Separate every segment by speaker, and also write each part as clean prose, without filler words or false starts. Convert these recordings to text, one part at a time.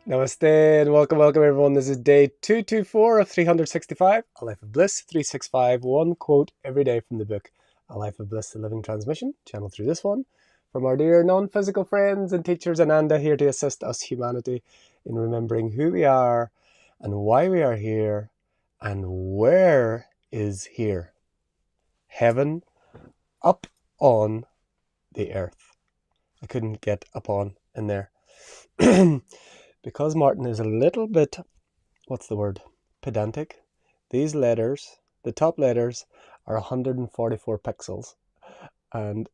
Speaker 1: Namaste and welcome everyone. This is day 224 of 365, A Life of Bliss, 365, one quote every day from the book, A Life of Bliss, the Living Transmission, channeled through this one, from our dear non-physical friends and teachers AnandA, here to assist us humanity in remembering who we are and why we are here and where is here. Heaven up on the earth. I couldn't get upon in there. Because Martin is a little bit, pedantic, these letters, the top letters, are 144 pixels, and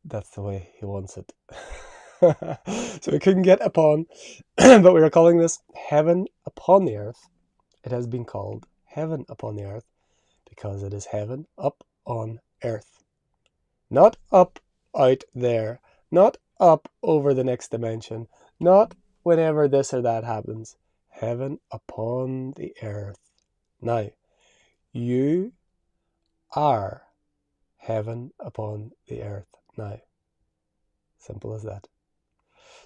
Speaker 1: that's the way he wants it. So we couldn't get upon, but we are calling this heaven upon the earth. It has been called heaven upon the earth because it is heaven up on earth. Not up out there, not up over the next dimension, not whenever this or that happens. Heaven upon the earth. Now, you are heaven upon the earth now. Simple as that.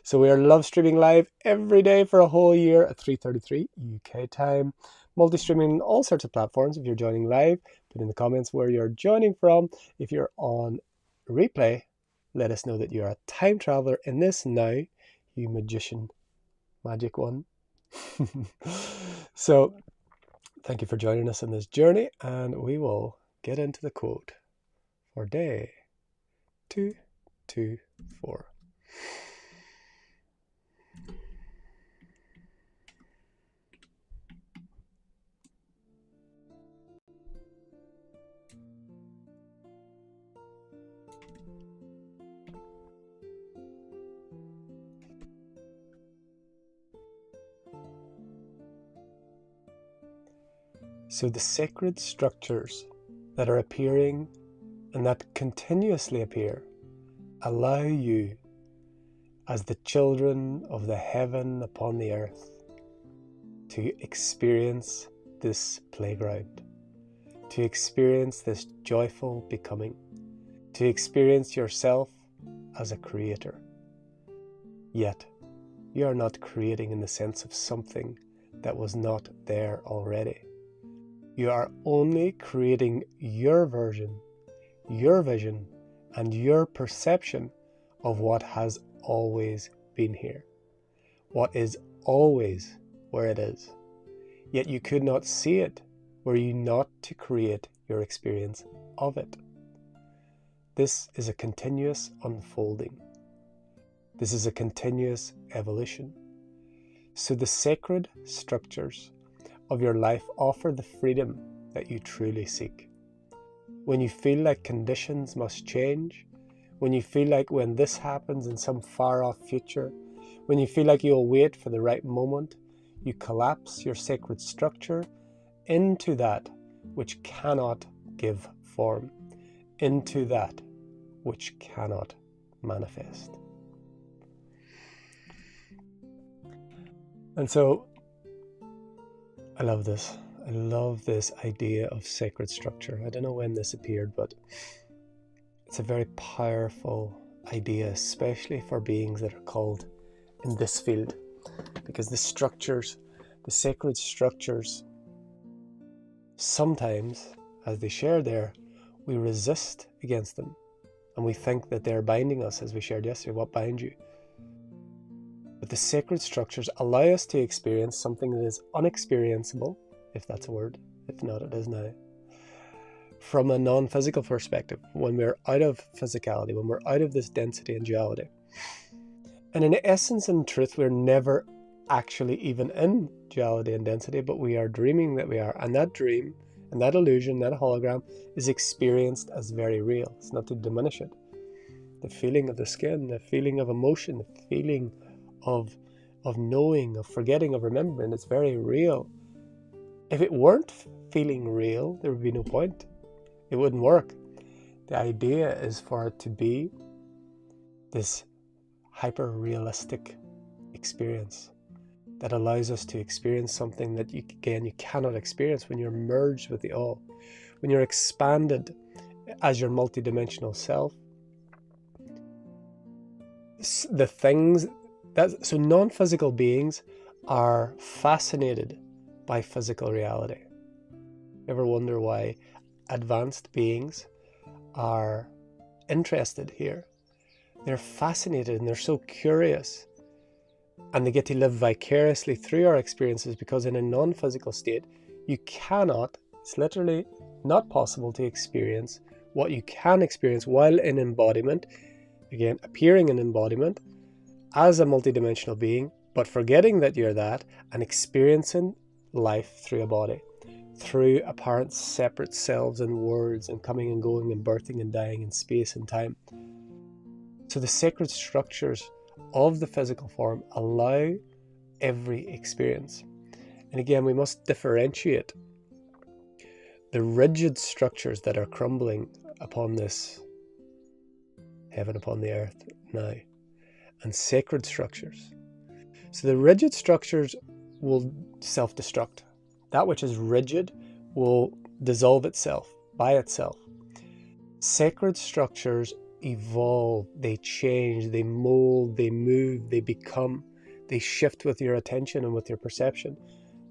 Speaker 1: So we are live streaming live every day for a whole year at 3:33 UK time. Multi-streaming on all sorts of platforms. If you're joining live, put in the comments where you're joining from. If you're on replay, let us know that you're a time traveler in this now, you magician, magic one. So thank you for joining us in this journey, and we will get into the quote for day 224. So the sacred structures that are appearing and that continuously appear allow you, as the children of the heaven upon the earth, to experience this playground, to experience this joyful becoming, to experience yourself as a creator. Yet, you are not creating in the sense of something that was not there already. You are only creating your version, your vision, and your perception of what has always been here, what is always where it is. Yet you could not see it were you not to create your experience of it. This is a continuous unfolding. This is a continuous evolution. So the sacred structures of your life offer the freedom that you truly seek. When you feel like conditions must change, when you feel like when this happens in some far off future, when you feel like you'll wait for the right moment, you collapse your sacred structure into that which cannot give form, into that which cannot manifest. And so I love this. I love this idea of sacred structure. I don't know when this appeared, but it's a very powerful idea, especially for beings that are called in this field, because the structures, the sacred structures, sometimes, as they share there, we resist against them, and we think that they're binding us, as we shared yesterday. What binds you? But the sacred structures allow us to experience something that is unexperienceable, if that's a word. If not, it is now. From a non-physical perspective, when we're out of physicality, when we're out of this density and duality. And in essence and truth, we're never actually even in duality and density, but we are dreaming that we are. And that dream, and that illusion, that hologram, is experienced as very real. It's not to diminish it. The feeling of the skin, the feeling of emotion, the feeling of knowing, of forgetting, of remembering, it's very real. If it weren't feeling real, there would be no point. It wouldn't work. The idea is for it to be this hyper-realistic experience that allows us to experience something that you cannot experience when you're merged with the all. When you're expanded as your multidimensional self, the things So non-physical beings are fascinated by physical reality. Ever wonder why advanced beings are interested here? They're fascinated and they're so curious, and they get to live vicariously through our experiences, because in a non-physical state, it's literally not possible to experience what you can experience while in embodiment, again, appearing in embodiment as a multidimensional being, but forgetting that you're that and experiencing life through a body, through apparent separate selves and worlds, and coming and going and birthing and dying in space and time. So the sacred structures of the physical form allow every experience. And again, we must differentiate the rigid structures that are crumbling upon this heaven upon the earth now, and sacred structures. So the rigid structures will self-destruct. That which is rigid will dissolve itself by itself. Sacred structures evolve, they change, they mold, they move, they become, they shift with your attention and with your perception.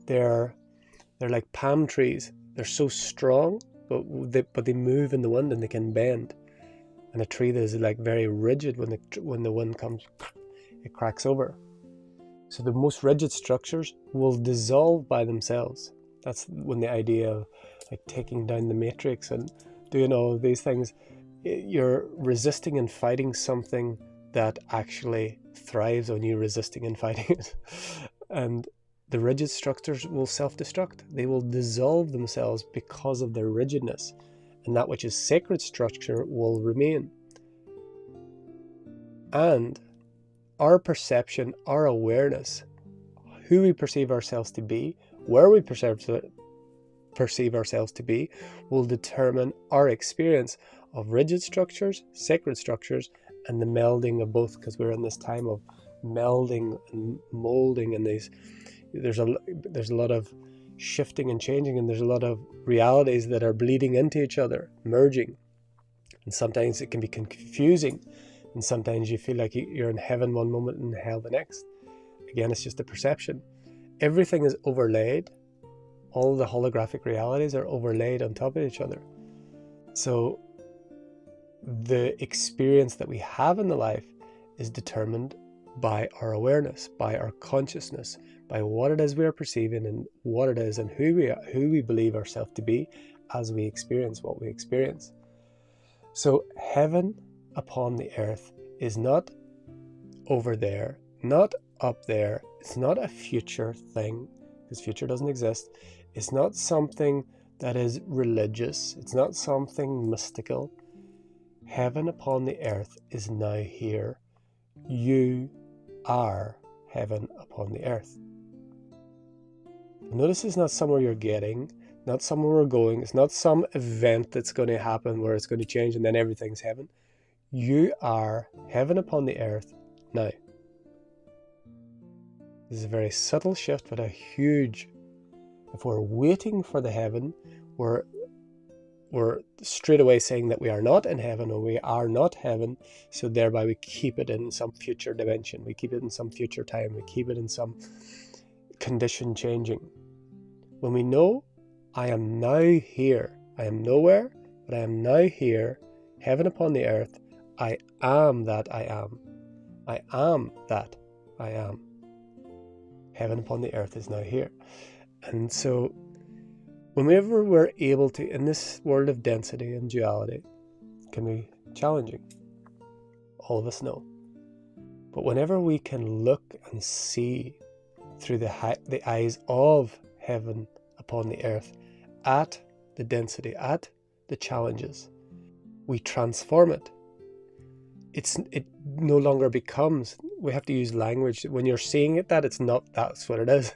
Speaker 1: They're like palm trees. They're so strong, but they move in the wind and they can bend. And a tree that is like very rigid, when the wind comes, it cracks over. So the most rigid structures will dissolve by themselves. That's when the idea of like taking down the matrix and doing all of these things, you're resisting and fighting something that actually thrives on you resisting and fighting it. And the rigid structures will self-destruct. They will dissolve themselves because of their rigidness, and that which is sacred structure will remain. And our perception, our awareness, who we perceive ourselves to be, where we perceive ourselves to be, will determine our experience of rigid structures, sacred structures, and the melding of both, because we're in this time of melding and molding, and there's a lot of shifting and changing, and there's a lot of realities that are bleeding into each other, merging. And sometimes it can be confusing, and sometimes you feel like you're in heaven one moment and hell the next. Again, it's just a perception. Everything is overlaid. All the holographic realities are overlaid on top of each other. So the experience that we have in the life is determined by our awareness, by our consciousness, by what it is we are perceiving, and what it is and who we believe ourselves to be as we experience what we experience. So heaven upon the earth is not over there, not up there. It's not a future thing, because future doesn't exist. It's not something that is religious. It's not something mystical. Heaven upon the earth is now here. You are heaven upon the earth. Notice it's not somewhere you're getting, not somewhere we're going. It's not some event that's going to happen where it's going to change and then everything's heaven. You are heaven upon the earth now. This is a very subtle shift, but a huge. If we're waiting for the heaven, we're straight away saying that we are not in heaven, or we are not heaven, so thereby we keep it in some future dimension, we keep it in some future time, we keep it in some condition changing. When we know, I am now here, I am nowhere, but I am now here, heaven upon the earth, I am that I am. I am that I am. Heaven upon the earth is now here. And so whenever we're able to, in this world of density and duality, it can be challenging. All of us know. But whenever we can look and see through the eyes of heaven upon the earth at the density, at the challenges, we transform it. It no longer becomes, we have to use language. When you're seeing it, that's what it is.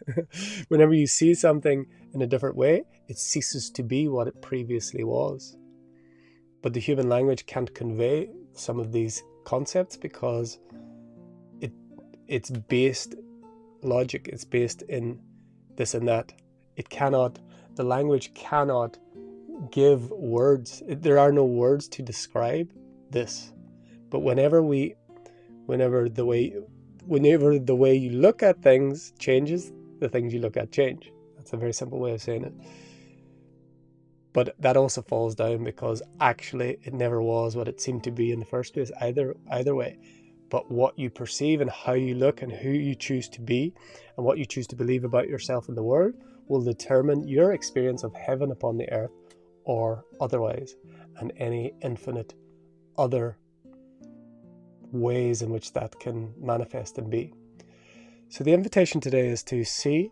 Speaker 1: Whenever you see something in a different way, it ceases to be what it previously was. But the human language can't convey some of these concepts because it's based logic, it's based in this and that. The language cannot give words. There are no words to describe this. But whenever the way whenever the way you look at things changes, the things you look at change. That's a very simple way of saying it. But that also falls down because actually it never was what it seemed to be in the first place, either way. But what you perceive and how you look and who you choose to be and what you choose to believe about yourself and the world will determine your experience of heaven upon the earth or otherwise, and any infinite other ways in which that can manifest and be. So the invitation today is to see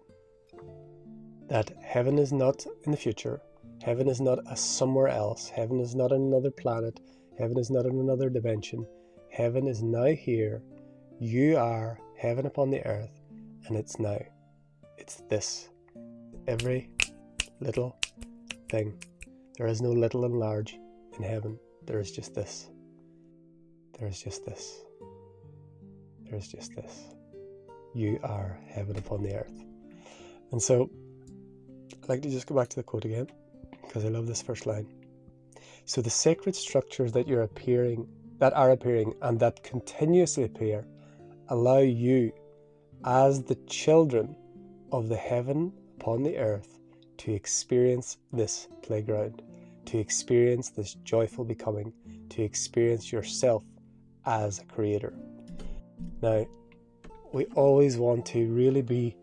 Speaker 1: that heaven is not in the future. Heaven is not a somewhere else. Heaven is not on another planet. Heaven is not in another dimension. Heaven is now here. You are heaven upon the earth, and it's now. It's this. Every little thing. There is no little and large in heaven. There is just this. There is just this. There is just this. You are heaven upon the earth. And so, I'd like to just go back to the quote again, because I love this first line. So the sacred structures that are appearing and that continuously appear allow you, as the children of the heaven upon the earth, to experience this playground, to experience this joyful becoming, to experience yourself as a creator. Now, we always want to really be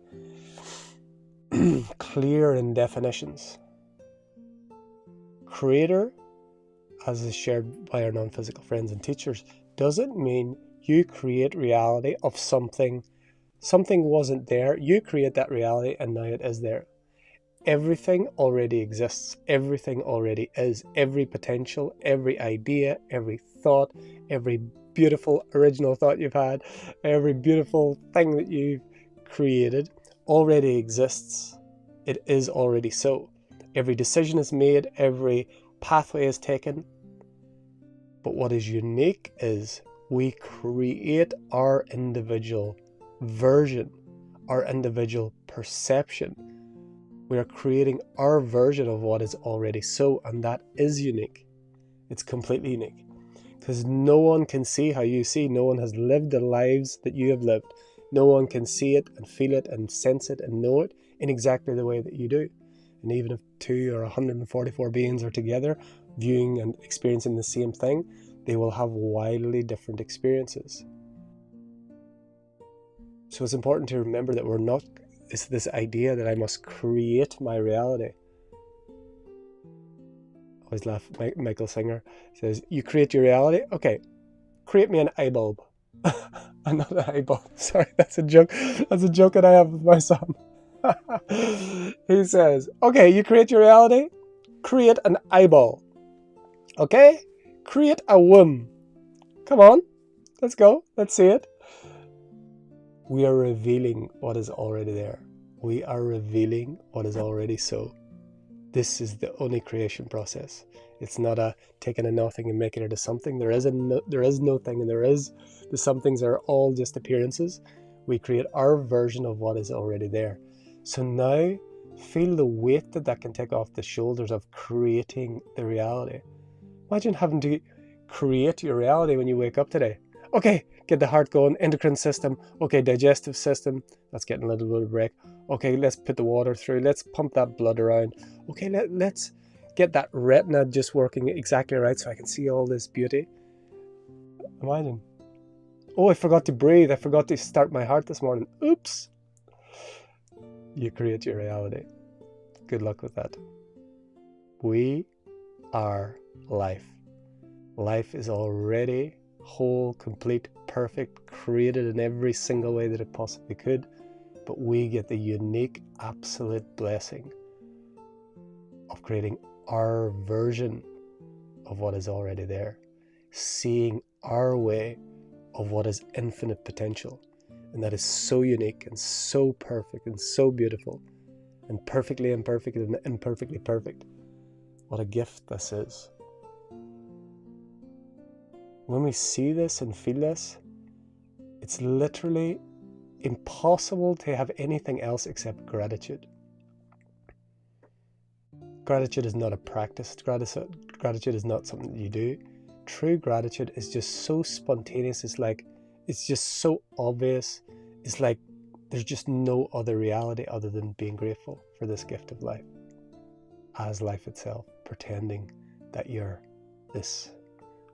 Speaker 1: clear in definitions. Creator, as is shared by our non-physical friends and teachers, doesn't mean you create reality of something. Something wasn't there, you create that reality and now it is there. Everything already exists. Everything already is. Every potential, every idea, every thought, every beautiful original thought you've had, every beautiful thing that you've created already exists. It is already so. Every decision is made, every pathway is taken. But what is unique is we create our individual version, our individual perception. We are creating our version of what is already so, and that is unique. It's completely unique. Because no one can see how you see. No one has lived the lives that you have lived. No one can see it and feel it and sense it and know it in exactly the way that you do. And even if 2 or 144 beings are together, viewing and experiencing the same thing, they will have wildly different experiences. So it's important to remember that we're not, it's this idea that I must create my reality. I always laugh, Michael Singer says, you create your reality? Okay, create me an eye bulb. Not an eye bulb, sorry, that's a joke. That's a joke that I have with my son. He says, okay, you create your reality? Create an eyeball. Okay? Create a womb. Come on, let's go, let's see it. We are revealing what is already there. We are revealing what is already so. This is the only creation process. It's not a taking a nothing and making it a something. There is no thing, and the somethings are all just appearances. We create our version of what is already there. So now feel the weight that can take off the shoulders of creating the reality. Imagine having to create your reality when you wake up today. Okay, get the heart going, endocrine system. Okay, digestive system. That's getting a little bit of a break. Okay, let's put the water through. Let's pump that blood around. Okay, let's get that retina just working exactly right so I can see all this beauty. Imagine. Oh, I forgot to breathe. I forgot to start my heart this morning. Oops. You create your reality. Good luck with that. We are life. Life is already whole, complete, perfect, created in every single way that it possibly could. But we get the unique, absolute blessing of creating our version of what is already there. Seeing our way of what is infinite potential. And that is so unique and so perfect and so beautiful. And perfectly imperfect and imperfectly perfect. What a gift this is. When we see this and feel this, it's literally impossible to have anything else except gratitude. Gratitude is not a practice. Gratitude is not something that you do. True gratitude is just so spontaneous. It's it's just so obvious. It's like there's just no other reality other than being grateful for this gift of life as life itself, pretending that you're this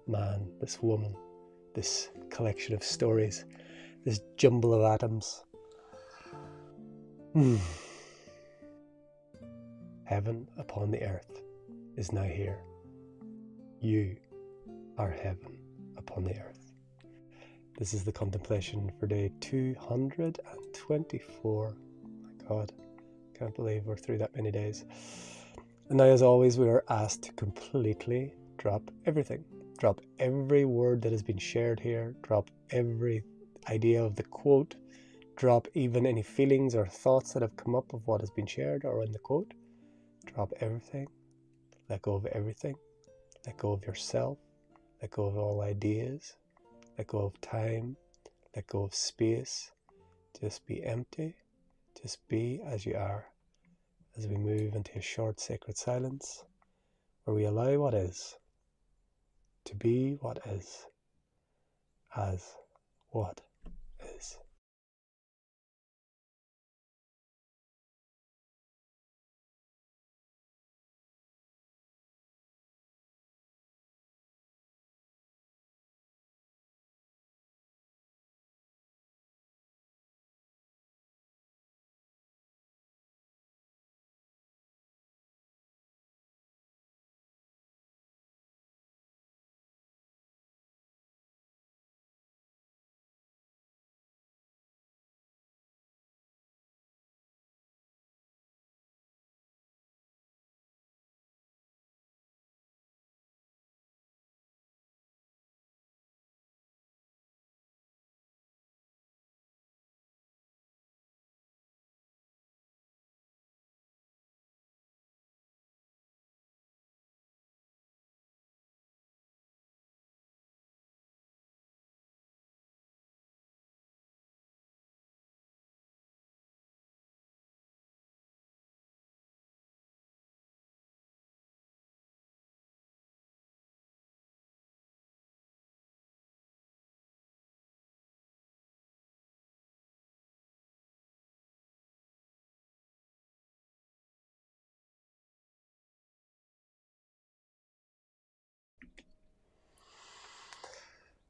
Speaker 1: man, this woman, this collection of stories, this jumble of atoms. Heaven upon the earth is now here. You are heaven upon the earth. This is the contemplation for day 224. My God, can't believe we're through that many days. And now, as always, we are asked to completely drop everything. Drop every word that has been shared here. Drop every idea of the quote. Drop even any feelings or thoughts that have come up of what has been shared or in the quote. Drop everything. Let go of everything. Let go of yourself. Let go of all ideas. Let go of time. Let go of space. Just be empty. Just be as you are. As we move into a short sacred silence where we allow what is to be what is as what is.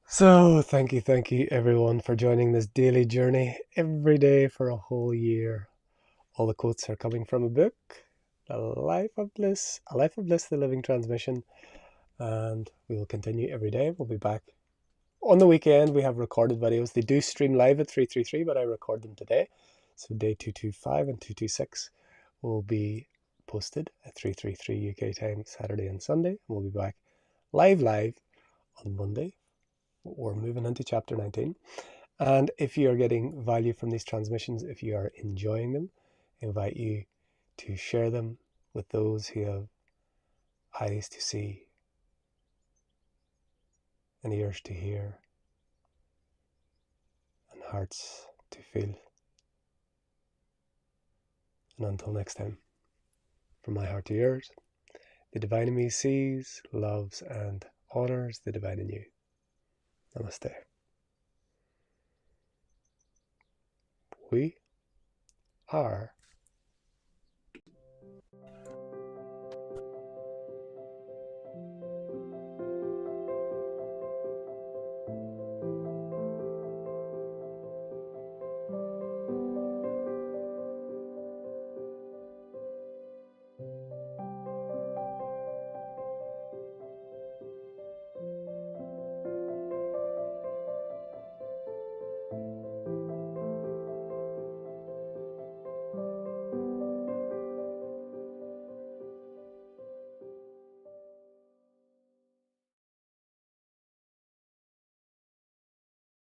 Speaker 1: So thank you everyone for joining this daily journey every day for a whole year. All the quotes are coming from a book, A Life of Bliss, A Life of Bliss, the Living Transmission, and we will continue every day. We'll be back on the weekend. We have recorded videos. They do stream live at 333, but I record them today. So day 225 and 226 will be posted at 333 UK time, Saturday and Sunday. We'll be back live on Monday. We're moving into chapter 19. And if you are getting value from these transmissions, if you are enjoying them, I invite you to share them with those who have eyes to see and ears to hear and hearts to feel. And until next time, from my heart to yours, the divine in me sees, loves, and honors the divine in you. Namaste. We are